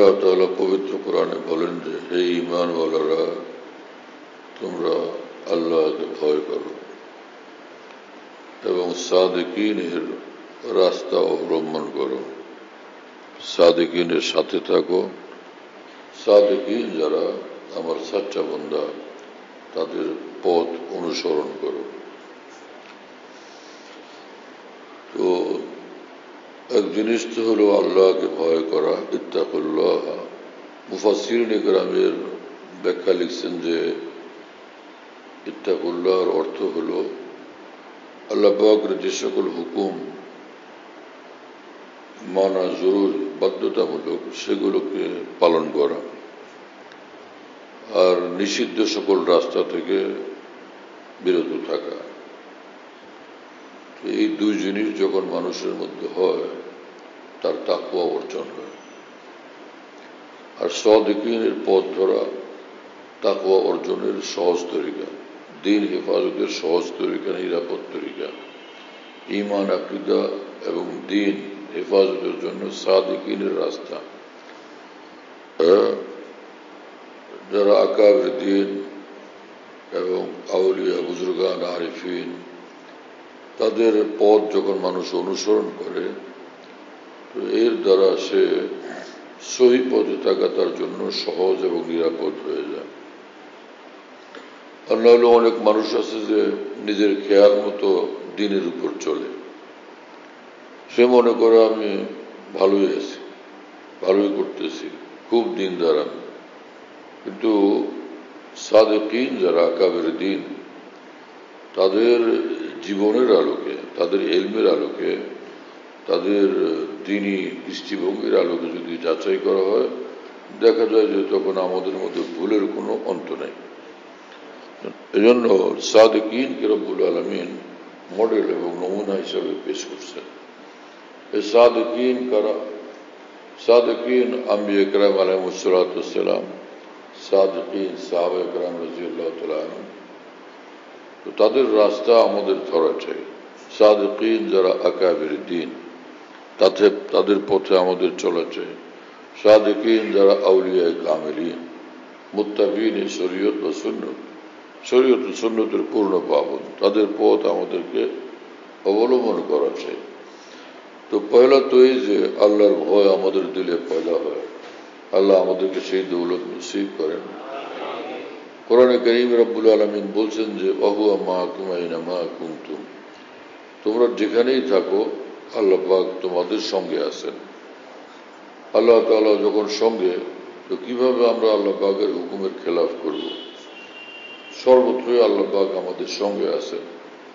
আল্লাহ তাআলা পবিত্র কোরআনে বলেন যে, হে ঈমানওয়ালারা, তোমরা আল্লাহকে ভয় করো এবং সাদিকিনের রাস্তা অবলম্বন করো, সাদিকিনের সাথে থাকো। সাদিকিন যারা আমার সাচ্চা বান্দা, তাদের পথ অনুসরণ করো। তো এক জিনিস তো হলো আল্লাহকে ভয় করা, ইত্তাকুল্লাহ। মুফাসসিরিন ইকরামের ব্যাখ্যা লিখছেন যে ইত্তাকুল্লাহর অর্থ হলো আল্লাহ পাকের যে সকল হুকুম মানা জরুরি, বাধ্যতামূলক, সেগুলোকে পালন করা, আর নিষিদ্ধ সকল রাস্তা থেকে বিরত থাকা। এই দুই জিনিস যখন মানুষের মধ্যে হয়, তার তাকওয়া অর্জন হয়। আর সাদিকিনের পথ ধরা তাকওয়া অর্জনের সহজ তরিকা, দিন হেফাজতের সহজ তরিকা, নিরাপদ তরিকা। ঈমান, আকীদা এবং দিন হেফাজতের জন্য সাদিকিনের রাস্তা। যারা আকাবির দিন এবং আউলিয়া, বুজুর্গান, আরিফিন, তাদের পথ যখন মানুষ অনুসরণ করে, তো এর দ্বারা সে সহি পথে থাকা তার জন্য সহজ এবং নিরাপদ হয়ে যায়। আর নাহলে অনেক মানুষ আছে যে নিজের খেয়াল মতো দিনের উপর চলে। সে মনে করে আমি ভালোই আছি, ভালোই করতেছি, খুব দিনদার আমি। কিন্তু সাদিকিন যারা আকাবের দিন, তাদের জীবনের আলোকে, তাদের ইলমের আলোকে, তাদের দ্বীনি দৃষ্টিভঙ্গির আলোকে যদি যাচাই করা হয়, দেখা যায় যে তখন আমাদের মধ্যে ভুলের কোনো অন্ত নেই। এজন্য সাদিকিনকে রব্বুল আলামিন মডেল এবং নমুনা হিসাবে পেশ করছেন। এই সাদিকিন কারা? সাদিকিন আম্বিয়া কেরাম আলাইহিমুসসালাতু ওয়াসসালাম, সাদিকিন সাহাবায়ে কেরাম রাদিয়াল্লাহু তাআলা আনহুম। তো তাদের রাস্তা আমাদের ধরা চাই। সাদিকিন যারা আকাবির দিন, তাদের পথে আমাদের চলা চাই। সাদিকিন যারা আউলিয়ায়ে কামিলিন, মুত্তাবিন শরীয়ত ও সুন্নত, শরীয়ত ও সুন্নতের পূর্ণ পাবন, তাদের পথ আমাদেরকে অবলম্বন করা চাই। তো পয়লা তো এই যে আল্লাহর ভয় আমাদের দিলে পয়দা হয়। আল্লাহ আমাদেরকে সেই দৌলত নসিব করেন। কোরআনে কারীমে রব্বুল আলামিন বলছেন যে ওয়াহুয়া মাআকুম আইনামা কুনতুম, তোমরা যেখানেই থাকো আল্লাহ পাক তোমাদের সঙ্গে আছেন। আল্লাহ তাআলা যখন সঙ্গে, তো কিভাবে আমরা আল্লাহ পাকের হুকুমের খেলাফ করব? সর্বত্রই আল্লাহ পাক আমাদের সঙ্গে আছেন,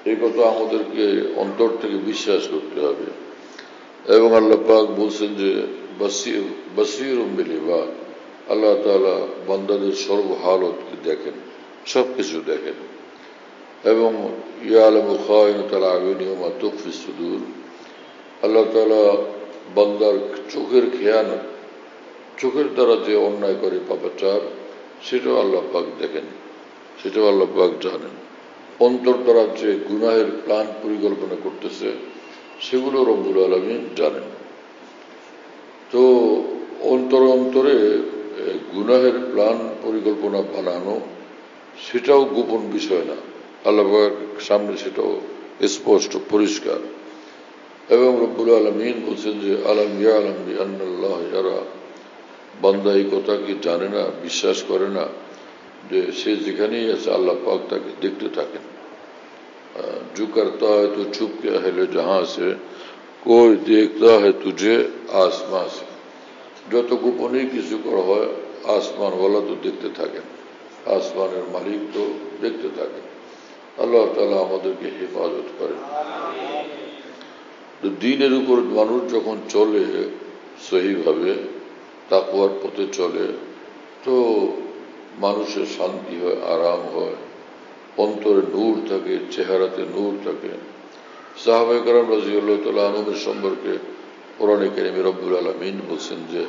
এই কথা আমাদেরকে অন্তর থেকে বিশ্বাস করতে হবে। এবং আল্লাহ পাক বলছেন যে বাসীরুম বিল ইবাদ, আল্লাহ তাআলা বান্দাদের সর্বহালতকে দেখেন, সবকিছু দেখেন। এবং ইয়ালামু খায়িনাতাল আয়ুনি ওয়া মা তুখফিস সুদূর, আল্লাহ তাআলা বান্দার চোখের খেয়ানত, চোখের দ্বারা যে অন্যায় করে পাপাচার, সেটাও আল্লাহ পাক দেখেন, সেটাও আল্লাহ পাক জানেন। অন্তর দ্বারা যে গুনাহের প্ল্যান পরিকল্পনা করতেছে, সেগুলো রব্বুল আলামিন জানেন। তো অন্তরে গুনাহের প্ল্যান পরিকল্পনা বানানো, সেটাও গোপন বিষয় না, আল্লাহ সামনে সেটাও স্পষ্ট, পরিষ্কার। এবং রব্বুল আলামিন বলছেন যে আলাম ইয়ালাম বিআন্নাল্লাহ ইয়ারা, বান্দা এই কথা কি জানে না, বিশ্বাস করে না যে সে যেখানেই আছে আল্লাহ পাক তাকে দেখতে থাকেন। जो करता है तो छुप के अहले जहां से, कोई देखता है तुझे आसमान से। যত গোপনে কিছু করা হয়, আসমানওয়ালা তো দেখতে থাকেন, আসমানের মালিক তো দেখতে থাকেন। আল্লাহ তাআলা আমাদেরকে হেফাজত করেন। তো দ্বীনের উপর মানুষ যখন চলে সহিভাবে, তাকওয়ার পথে চলে, তো মানুষের শান্তি হয়, আরাম হয়, অন্তরে নূর থাকে, চেহারাতে নূর থাকে। সাহাবায়ে কেরাম রাদিয়াল্লাহু তাআলা আনহুদের সম্পর্কে কোরআনে কারীমে রব্বুল আলামিন বলছেন যে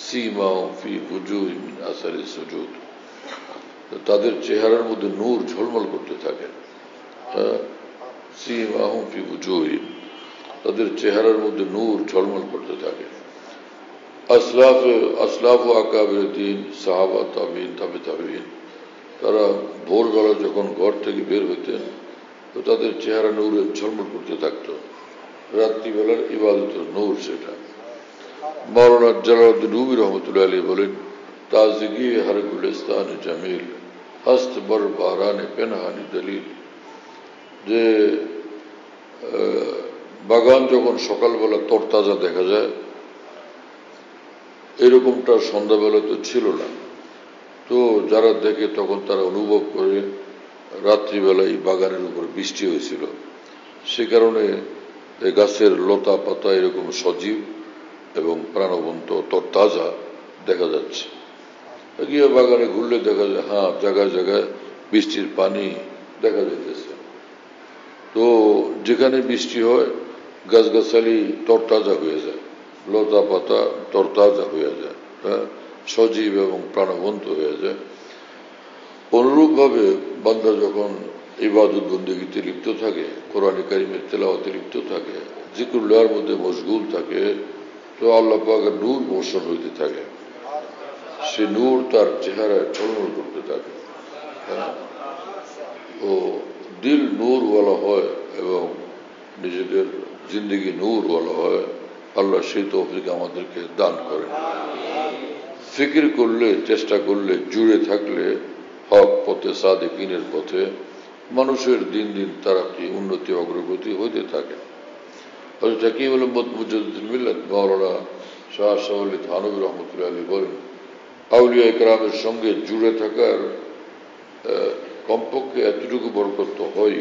সীমাহুম ফি উজুহিহিম মিন আসারিস সুজুদ, তাদের চেহারার মধ্যে নূর ঝলমল করতে থাকে। সীমাহুম ফি উজুহিহিম, তাদের চেহারার মধ্যে নূর ঝলমল করতে থাকে। আসলাফ আকাবির দিন, সাহাবা, তাবিন, তাবে তাবিন, তারা ভোরবেলা যখন ঘর থেকে বের হইতেন তো তাদের চেহারা নূরে ঝলমল করতে থাকত। রাত্রিবেলার ইবাদতের নূর সেটা। মৌলানা জালালউদ্দিন রুমি রহমতুল্লাহ আলী বলেন, তাজগি হর গুলিস্তান জামিল, হস্ত বর বারানে পেনহানি দলিল। যে বাগান যখন সকালবেলা তরতাজা দেখা যায়, এরকমটা সন্ধ্যাবেলা তো ছিল না। তো যারা দেখে তখন তারা অনুভব করে রাত্রিবেলায় বাগানের উপর বৃষ্টি হয়েছিল। সে কারণে গাছের লতা পাতা এরকম সজীব এবং প্রাণবন্ত তরতাজা দেখা যাচ্ছে। গিয়ে বাগানে ঘুরলে দেখা যায়, হ্যাঁ, জায়গায় জায়গায় বৃষ্টির পানি দেখা যাইতেছে। তো যেখানে বৃষ্টি হয় গাছগাছালি তরতাজা হয়ে যায়, লতা পাতা তরতাজা হয়ে যায়, হ্যাঁ, সজীব এবং প্রাণবন্ত হয়ে যায়। অনুরূপভাবে বান্দা যখন ইবাদত বন্দেগীতে লিপ্ত থাকে, কোরআনে কারিমের তেলাওয়াতে লিপ্ত থাকে, জিকরুল্লাহর মধ্যে মশগুল থাকে, তো আল্লাহ পাকের নূর বর্ষণ হইতে থাকে। সে নূর তার চেহারায় ঝলমল করতে থাকে। ও দিল নূরওয়ালা হয় এবং নিজেদের জিন্দগি নূরওয়ালা হয়। আল্লাহ সেই তৌফিক আমাদেরকে দান করে। ফিকির করলে, চেষ্টা করলে, জুড়ে থাকলে হক পথে, সাদিকিনের পথে মানুষের দিন দিন তারাক্কি, উন্নতি, অগ্রগতি হইতে থাকে। হযরত হাকিম মুজাদ্দিদুল মিল্লাত মাওলানা শাহ আশরাফ থানভী রহমতুল্লাহ আলী বলেন, আউলিয়া ইকরামের সঙ্গে জুড়ে থাকার কমপক্ষে এতটুকু বরকত হয়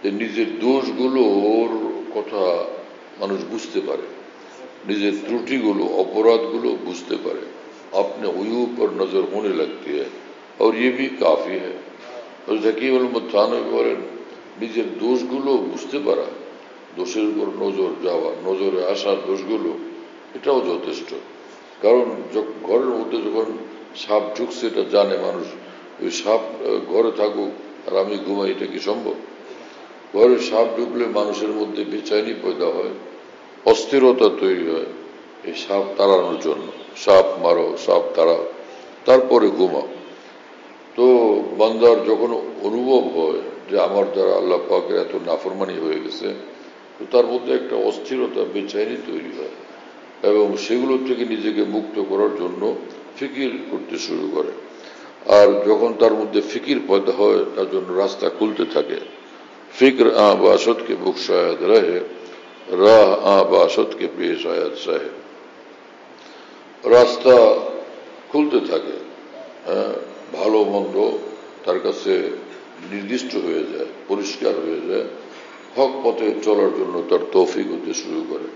যে নিজের দোষগুলোর কথা মানুষ বুঝতে পারে, নিজের ত্রুটিগুলো, অপরাধগুলো বুঝতে পারে। अपने उयूब पर नजर होने लगती है और ये भी काफी है। হাকিম থানভী বলেন, নিজের দোষগুলো বুঝতে পারা, দোষের উপর নজর যাওয়া, নজরে আসার দোষগুলো, এটাও যথেষ্ট। কারণ ঘরের মধ্যে যখন সাপ ঢুকছে এটা জানে মানুষ, ওই সাপ ঘরে থাকুক আর আমি ঘুমাই, এটা কি সম্ভব? ঘরে সাপ ঢুকলে মানুষের মধ্যে বেচাইনি পয়দা হয়, অস্থিরতা তৈরি হয়। এই সাপ তাড়ানোর জন্য সাপ মারো, সাপ তাড়াও, তারপরে ঘুমাও। তো বান্দার যখন অনুভব হয় যে আমার দ্বারা আল্লাহ পাকের এত নাফরমানি হয়ে গেছে, তো তার মধ্যে একটা অস্থিরতা, বেচাইনি তৈরি হয় এবং সেগুলো থেকে নিজেকে মুক্ত করার জন্য ফিকির করতে শুরু করে। আর যখন তার মধ্যে ফিকির পয়দা হয়, তার জন্য রাস্তা খুলতে থাকে। ফিক্র বাসত কে বুক শায়দ রহে, রাহ বাসত কে পেশ আয়াত সাহেব। রাস্তা খুলতে থাকে, হ্যাঁ, ভালো মন্দ তার কাছে নির্দিষ্ট হয়ে যায়, পরিষ্কার হয়ে যায়, হক পথে চলার জন্য তার তৌফিক হতে শুরু করে।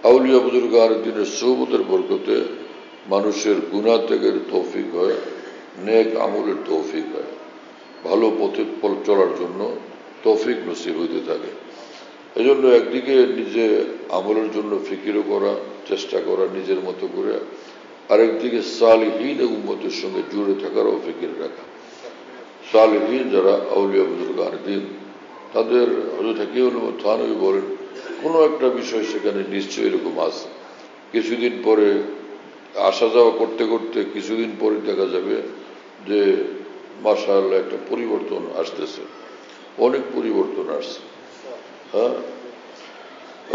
আউলিয়া বুজুর্গার দিনের সোহবতের বরকতে মানুষের গুনাহ ত্যাগের তৌফিক হয়, নেক আমলের তৌফিক হয়, ভালো পথে চলার জন্য তৌফিক নসিব হইতে থাকে। এই জন্য একদিকে নিজে আমলের জন্য ফিকিরও করা, চেষ্টা করা নিজের মতো করে, আরেকদিকে সালিহীন উম্মতের সঙ্গে জুড়ে থাকারও ফিকির রাখা। সালিহীন যারা আউলিয়া বুজুর্গান দিন, তাদের হযরত হাকিম থানভী বলেন, কোনো একটা বিষয় সেখানে নিশ্চয়ই এরকম আছে। কিছুদিন পরে আসা যাওয়া করতে করতে কিছুদিন পরে দেখা যাবে যে মাশাআল্লাহ একটা পরিবর্তন আসতেছে, অনেক পরিবর্তন আসছে। হ্যাঁ,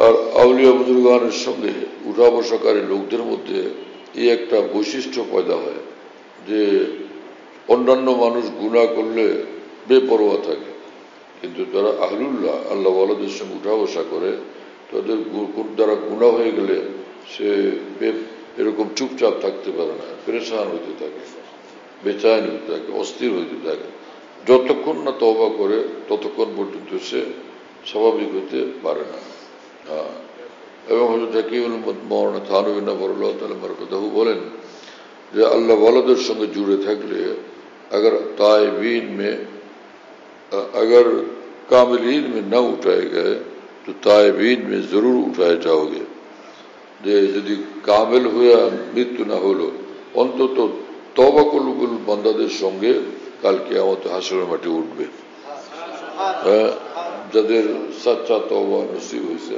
আর আউলিয়া বুজুর্গানের সঙ্গে উঠা বসাকারী লোকদের মধ্যে এই একটা বৈশিষ্ট্য পয়দা হয় যে অন্যান্য মানুষ গুনাহ করলে বেপরোয়া থাকে, কিন্তু যারা আহলুল্লাহ, আল্লাহ ওয়ালাদের সঙ্গে উঠা বসা করে, তাদের দ্বারা গুনাহ হয়ে গেলে সে এরকম চুপচাপ থাকতে পারে না, পেরেশান হইতে থাকে, বেচাইন হইতে থাকে, অস্থির হইতে থাকে। যতক্ষণ না তওবা করে ততক্ষণ পর্যন্ত সে স্বাভাবিক হইতে পারে না। এবং হযরত হাকিম মাওলানা থানভী নবরুল্লাহ তাআলা বরকতুহু বলেন যে अल्लाह वालों संगे जुड़े थकले अगर ताइबीन में अगर कामिलीन में न उठाए गए तो ताइबीन में जरूर उठाए जाओगे। যে যদি কামেল হয়ে মৃত্যু না হলো, অন্তত তওবা কবুল বান্দাদের সঙ্গে কাল কিয়ামতে হাসরের মাঠে উঠবে। যাদের সচ্চা তওবা নসিব হয়েছে।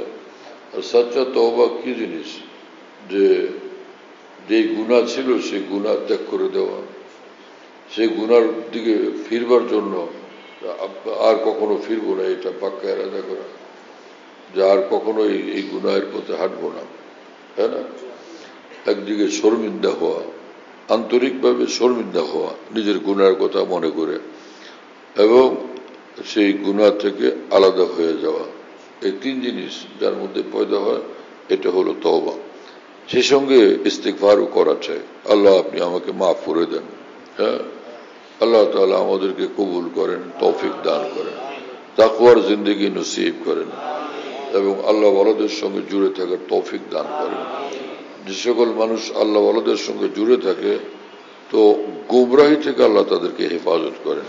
আর সচ্চা তওবা কি জিনিস? যে যে গুনাহ ছিল সেই গুনাহ ত্যাগ করে দেওয়া, সেই গুনার দিকে ফিরবার জন্য আর কখনো ফিরবো না এটা পাক্কা এরাদা করা, যে আর কখনো এই গুনাহের পথে হাঁটবো না, তাই না? একদিকে শর্মিন্দা হওয়া, আন্তরিকভাবে শর্মিন্দা হওয়া নিজের গুনার কথা মনে করে, এবং সেই গুনাহ থেকে আলাদা হয়ে যাওয়া, এই তিন জিনিস যার মধ্যে পয়দা হয় এটা হলো তওবা। সেই সঙ্গে ইস্তিগফারও করা চাই, আল্লাহ আপনি আমাকে মাফ করে দেন। হ্যাঁ, আল্লাহ তাআলা আমাদেরকে কবুল করেন, তৌফিক দান করেন, তাকওয়ার জিন্দেগি নসিব করেন এবং আল্লাহ ওয়ালাদের সঙ্গে জুড়ে থাকার তৌফিক দান করেন। যে সকল মানুষ আল্লাহ ওয়ালাদের সঙ্গে জুড়ে থাকে তো গুমরাহি থেকে আল্লাহ তাদেরকে হেফাজত করেন।